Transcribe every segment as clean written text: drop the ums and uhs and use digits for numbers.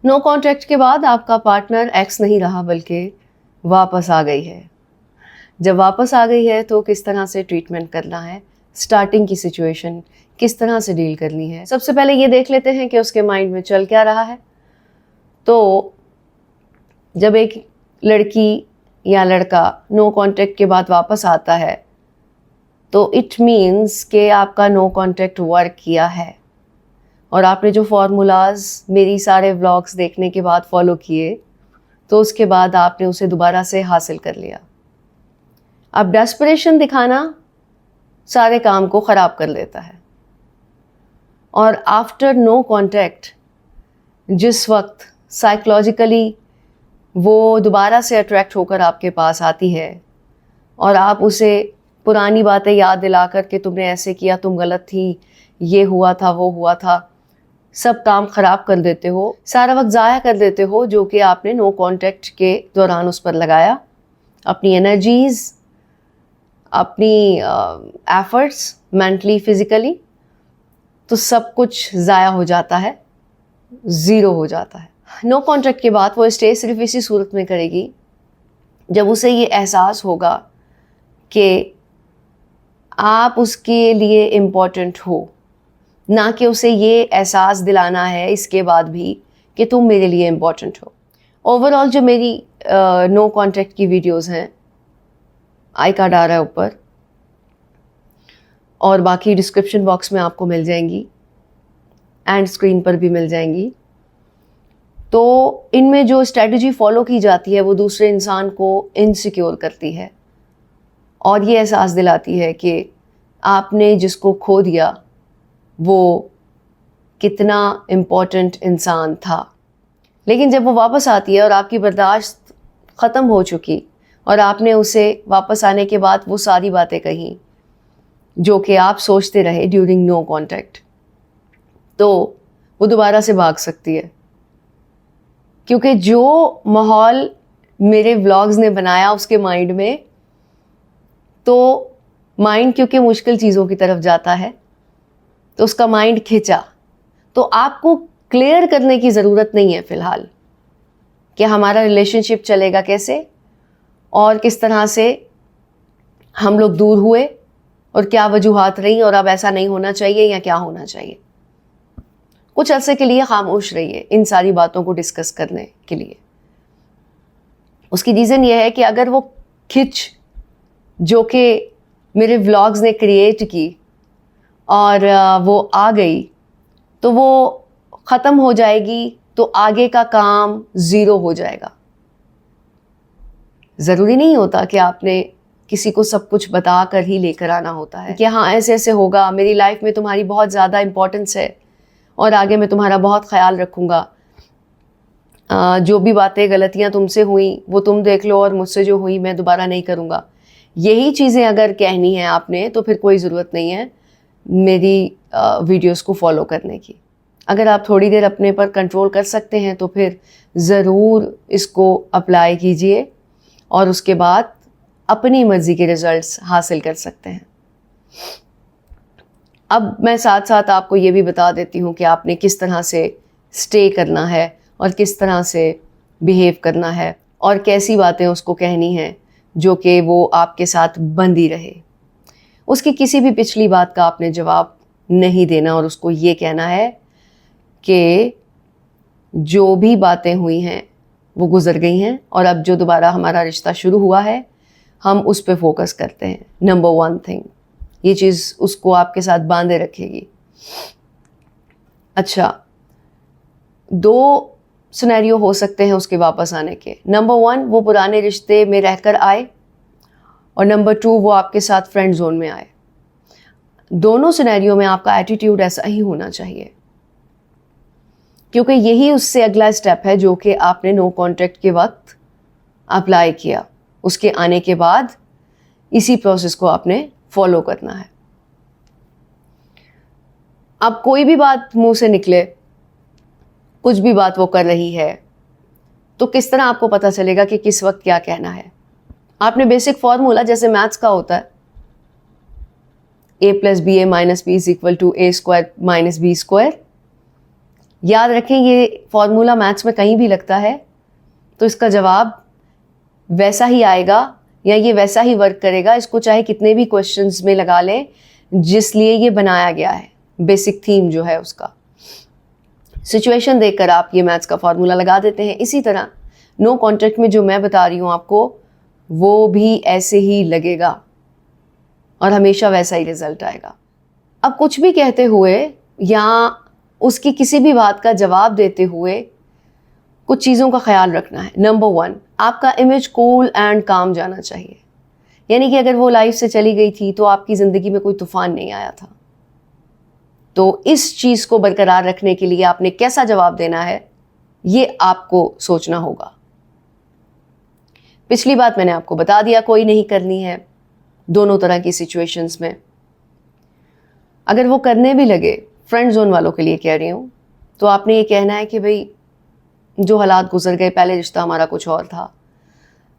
No contact के बाद आपका पार्टनर एक्स नहीं रहा बल्कि वापस आ गई है। जब वापस आ गई है तो किस तरह से ट्रीटमेंट करना है, स्टार्टिंग की सिचुएशन किस तरह से डील करनी है। सबसे पहले ये देख लेते हैं कि उसके माइंड में चल क्या रहा है। तो जब एक लड़की या लड़का नो कॉन्टैक्ट के बाद वापस आता है तो इट मीन्स कि आपका नो कॉन्टैक्ट वर्क किया है और आपने जो फार्मूलाज मेरी सारे व्लॉग्स देखने के बाद फॉलो किए तो उसके बाद आपने उसे दोबारा से हासिल कर लिया। अब डेस्परेशन दिखाना सारे काम को ख़राब कर देता है और आफ्टर नो कॉन्टैक्ट जिस वक्त साइकोलॉजिकली वो दोबारा से अट्रैक्ट होकर आपके पास आती है और आप उसे पुरानी बातें याद दिला कर के तुमने ऐसे किया, तुम गलत थी, ये हुआ था, वो हुआ था, सब काम ख़राब कर देते हो, सारा वक्त ज़ाया कर देते हो जो कि आपने नो कॉन्टैक्ट के दौरान उस पर लगाया, अपनी एनर्जीज़, अपनी एफर्ट्स मेंटली फिज़िकली, तो सब कुछ ज़ाया हो जाता है, ज़ीरो हो जाता है। नो कॉन्टैक्ट के बाद वो स्टे सिर्फ इसी सूरत में करेगी जब उसे ये एहसास होगा कि आप उसके लिए इम्पोर्टेंट हो, ना कि उसे ये एहसास दिलाना है इसके बाद भी कि तुम मेरे लिए इम्पोर्टेंट हो। ओवरऑल जो मेरी नो कॉन्टैक्ट की वीडियोस हैं, आई कार्ड आ रहा है ऊपर और बाकी डिस्क्रिप्शन बॉक्स में आपको मिल जाएंगी एंड स्क्रीन पर भी मिल जाएंगी। तो इनमें जो स्ट्रेटजी फॉलो की जाती है वो दूसरे इंसान को इनसिक्योर करती है और ये एहसास दिलाती है कि आपने जिसको खो दिया वो कितना इम्पोर्टेंट इंसान था। लेकिन जब वो वापस आती है और आपकी बर्दाश्त ख़त्म हो चुकी और आपने उसे वापस आने के बाद वो सारी बातें कही जो कि आप सोचते रहे ड्यूरिंग नो कॉन्टैक्ट, तो वो दोबारा से भाग सकती है। क्योंकि जो माहौल मेरे व्लॉग्स ने बनाया उसके माइंड में, तो माइंड क्योंकि मुश्किल चीज़ों की तरफ जाता है तो उसका माइंड खिंचा। तो आपको क्लियर करने की ज़रूरत नहीं है फ़िलहाल कि हमारा रिलेशनशिप चलेगा कैसे और किस तरह से हम लोग दूर हुए और क्या वजूहात रही और अब ऐसा नहीं होना चाहिए या क्या होना चाहिए। कुछ अरसे के लिए खामोश रहिए इन सारी बातों को डिस्कस करने के लिए। उसकी रीज़न ये है कि अगर वो खिंच जो कि मेरे व्लॉग्स ने क्रिएट की और वो आ गई तो वो ख़त्म हो जाएगी, तो आगे का काम ज़ीरो हो जाएगा। ज़रूरी नहीं होता कि आपने किसी को सब कुछ बता कर ही लेकर आना होता है कि हाँ ऐसे ऐसे होगा, मेरी लाइफ में तुम्हारी बहुत ज़्यादा इम्पोर्टेंस है और आगे मैं तुम्हारा बहुत ख्याल रखूँगा। जो भी बातें गलतियाँ तुमसे हुई वो तुम देख लो और मुझसे जो हुई मैं दोबारा नहीं करूँगा। यही चीज़ें अगर कहनी है आपने तो फिर कोई ज़रूरत नहीं है मेरी वीडियोस को फॉलो करने की। अगर आप थोड़ी देर अपने पर कंट्रोल कर सकते हैं तो फिर ज़रूर इसको अप्लाई कीजिए और उसके बाद अपनी मर्ज़ी के रिज़ल्ट्स हासिल कर सकते हैं। अब मैं साथ साथ आपको ये भी बता देती हूँ कि आपने किस तरह से स्टे करना है और किस तरह से बिहेव करना है और कैसी बातें उसको कहनी हैं जो कि वो आपके साथ बंधी रहे। उसकी किसी भी पिछली बात का आपने जवाब नहीं देना और उसको ये कहना है कि जो भी बातें हुई हैं वो गुज़र गई हैं और अब जो दोबारा हमारा रिश्ता शुरू हुआ है हम उस पे फोकस करते हैं। नंबर 1 थिंग, ये चीज़ उसको आपके साथ बांधे रखेगी। अच्छा, 2 सिनेरियो हो सकते हैं उसके वापस आने के। नंबर 1 वो पुराने रिश्ते में रहकर आए और नंबर 2 वो आपके साथ फ्रेंड जोन में आए। दोनों सिनेरियो में आपका एटीट्यूड ऐसा ही होना चाहिए क्योंकि यही उससे अगला स्टेप है जो कि आपने नो कॉन्टैक्ट के वक्त अप्लाई किया। उसके आने के बाद इसी प्रोसेस को आपने फॉलो करना है। अब कोई भी बात मुंह से निकले, कुछ भी बात वो कर रही है, तो किस तरह आपको पता चलेगा कि किस वक्त क्या कहना है। आपने बेसिक फॉर्मूला जैसे मैथ्स का होता है, a + ba - b = a² - b², याद रखें, ये फॉर्मूला मैथ्स में कहीं भी लगता है तो इसका जवाब वैसा ही आएगा या ये वैसा ही वर्क करेगा, इसको चाहे कितने भी क्वेश्चंस में लगा लें जिस लिए ये बनाया गया है, बेसिक थीम जो है उसका। सिचुएशन देखकर आप ये मैथ्स का फॉर्मूला लगा देते हैं। इसी तरह नो कॉन्टेक्ट में जो मैं बता रही हूँ आपको, वो भी ऐसे ही लगेगा और हमेशा वैसा ही रिजल्ट आएगा। अब कुछ भी कहते हुए या उसकी किसी भी बात का जवाब देते हुए कुछ चीज़ों का ख्याल रखना है। नंबर 1, आपका इमेज कूल एंड काम जाना चाहिए। यानी कि अगर वो लाइफ से चली गई थी तो आपकी ज़िंदगी में कोई तूफान नहीं आया था। तो इस चीज़ को बरकरार रखने के लिए आपने कैसा जवाब देना है, ये आपको सोचना होगा। पिछली बात मैंने आपको बता दिया, कोई नहीं करनी है दोनों तरह की सिचुएशंस में। अगर वो करने भी लगे, फ्रेंड जोन वालों के लिए कह रही हूँ, तो आपने ये कहना है कि भाई जो हालात गुजर गए, पहले रिश्ता हमारा कुछ और था,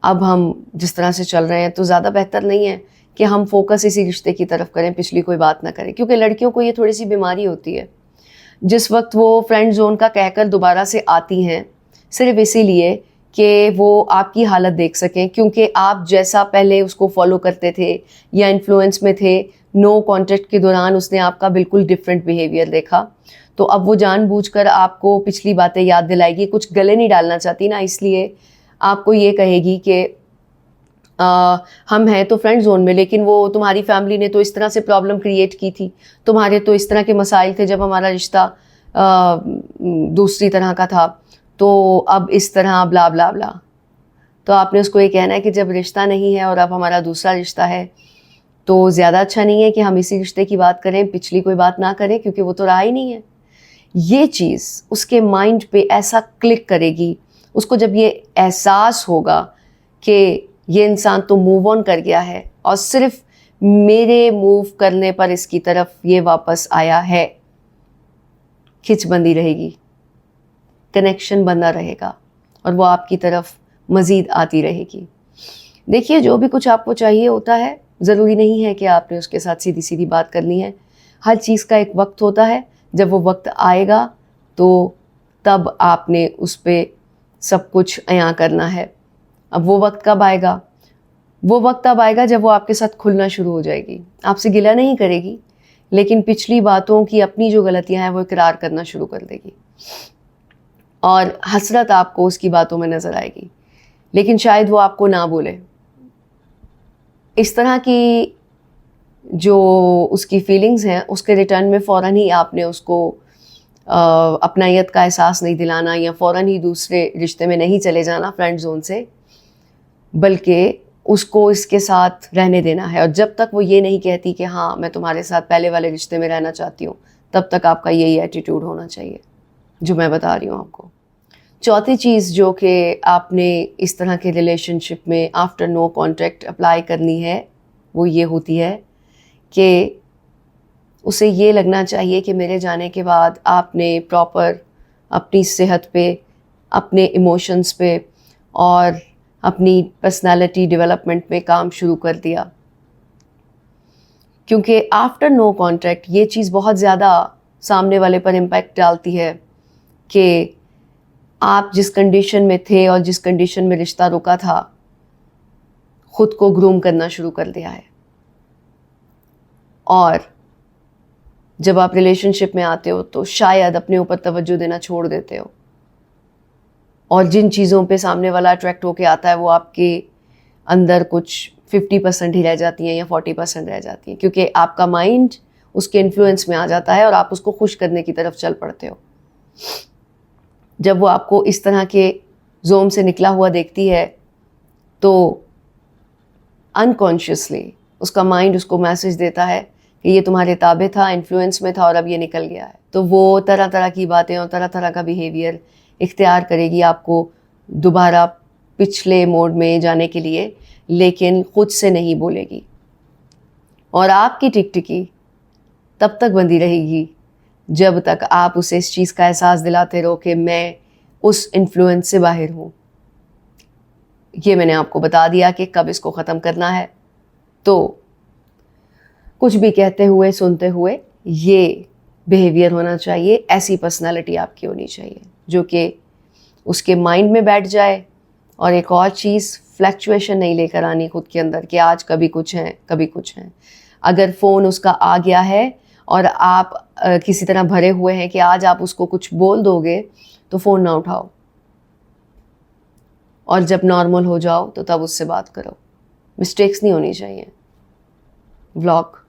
अब हम जिस तरह से चल रहे हैं तो ज़्यादा बेहतर नहीं है कि हम फोकस इसी रिश्ते की तरफ करें, पिछली कोई बात ना करें। क्योंकि लड़कियों को ये थोड़ी सी बीमारी होती है, जिस वक्त वो फ्रेंड जोन का कहकर दोबारा से आती हैं सिर्फ इसीलिए कि वो आपकी हालत देख सकें, क्योंकि आप जैसा पहले उसको फॉलो करते थे या इन्फ्लुएंस में थे, नो कॉन्टेक्ट के दौरान उसने आपका बिल्कुल डिफरेंट बिहेवियर देखा। तो अब वो जानबूझकर आपको पिछली बातें याद दिलाएगी, कुछ गले नहीं डालना चाहती ना, इसलिए आपको ये कहेगी कि हम हैं तो फ्रेंड जोन में, लेकिन वो तुम्हारी फैमिली ने तो इस तरह से प्रॉब्लम क्रिएट की थी, तुम्हारे तो इस तरह के मसाइल थे जब हमारा रिश्ता दूसरी तरह का था, तो अब इस तरह ब्ला ब्ला ब्ला। तो आपने उसको ये कहना है कि जब रिश्ता नहीं है और अब हमारा दूसरा रिश्ता है तो ज़्यादा अच्छा नहीं है कि हम इसी रिश्ते की बात करें, पिछली कोई बात ना करें, क्योंकि वो तो रहा ही नहीं है। ये चीज़ उसके माइंड पे ऐसा क्लिक करेगी, उसको जब ये एहसास होगा कि ये इंसान तो मूव ऑन कर गया है और सिर्फ मेरे मूव करने पर इसकी तरफ ये वापस आया है, खिंचबंदी रहेगी, कनेक्शन बना रहेगा और वो आपकी तरफ मज़ीद आती रहेगी। देखिए, जो भी कुछ आपको चाहिए होता है, ज़रूरी नहीं है कि आपने उसके साथ सीधी सीधी बात करनी है। हर चीज़ का एक वक्त होता है, जब वो वक्त आएगा तो तब आपने उस पर सब कुछ अयां करना है। अब वो वक्त कब आएगा? वो वक्त तब आएगा जब वो आपके साथ खुलना शुरू हो जाएगी, आपसे गिला नहीं करेगी, लेकिन पिछली बातों की अपनी जो गलतियां हैं वो इकरार करना शुरू कर देगी और हसरत आपको उसकी बातों में नज़र आएगी, लेकिन शायद वो आपको ना बोले। इस तरह की जो उसकी फीलिंग्स हैं उसके रिटर्न में फ़ौरन ही आपने उसको अपनायत का एहसास नहीं दिलाना या फ़ौरन ही दूसरे रिश्ते में नहीं चले जाना फ्रेंड जोन से, बल्कि उसको इसके साथ रहने देना है। और जब तक वो ये नहीं कहती कि हाँ मैं तुम्हारे साथ पहले वाले रिश्ते में रहना चाहती हूँ, तब तक आपका यही एटीट्यूड होना चाहिए जो मैं बता रही हूँ आपको। चौथी चीज़ जो कि आपने इस तरह के रिलेशनशिप में आफ्टर नो कॉन्टैक्ट अप्लाई करनी है, वो ये होती है कि उसे ये लगना चाहिए कि मेरे जाने के बाद आपने प्रॉपर अपनी सेहत पे, अपने इमोशंस पे और अपनी पर्सनालिटी डेवलपमेंट में काम शुरू कर दिया। क्योंकि आफ्टर नो कॉन्टैक्ट ये चीज़ बहुत ज़्यादा सामने वाले पर इम्पैक्ट डालती है कि आप जिस कंडीशन में थे और जिस कंडीशन में रिश्ता रुका था, खुद को ग्रूम करना शुरू कर दिया है। और जब आप रिलेशनशिप में आते हो तो शायद अपने ऊपर तवज्जो देना छोड़ देते हो और जिन चीज़ों पे सामने वाला अट्रैक्ट होके आता है वो आपके अंदर कुछ 50% ही रह जाती हैं या 40% रह जाती हैं, क्योंकि आपका माइंड उसके इन्फ्लुएंस में आ जाता है और आप उसको खुश करने की तरफ चल पड़ते हो। जब वो आपको इस तरह के जोम से निकला हुआ देखती है तो अनकॉन्शियसली उसका माइंड उसको मैसेज देता है कि ये तुम्हारे ताबे था, इन्फ्लुएंस में था और अब ये निकल गया है। तो वो तरह तरह की बातें और तरह तरह का बिहेवियर इख्तियार करेगी आपको दोबारा पिछले मोड में जाने के लिए, लेकिन खुद से नहीं बोलेगी। और आपकी टिकटिकी तब तक बंदी रहेगी जब तक आप उसे इस चीज़ का एहसास दिलाते रहो कि मैं उस इन्फ्लुएंस से बाहर हूँ। ये मैंने आपको बता दिया कि कब इसको ख़त्म करना है। तो कुछ भी कहते हुए सुनते हुए ये बिहेवियर होना चाहिए, ऐसी पर्सनालिटी आपकी होनी चाहिए जो कि उसके माइंड में बैठ जाए। और एक और चीज़, फ्लैक्चुएशन नहीं लेकर आनी खुद के अंदर कि आज कभी कुछ है कभी कुछ है। अगर फ़ोन उसका आ गया है और आप किसी तरह भरे हुए हैं कि आज आप उसको कुछ बोल दोगे, तो फ़ोन ना उठाओ, और जब नॉर्मल हो जाओ तो तब उससे बात करो। मिस्टेक्स नहीं होनी चाहिए। व्लॉग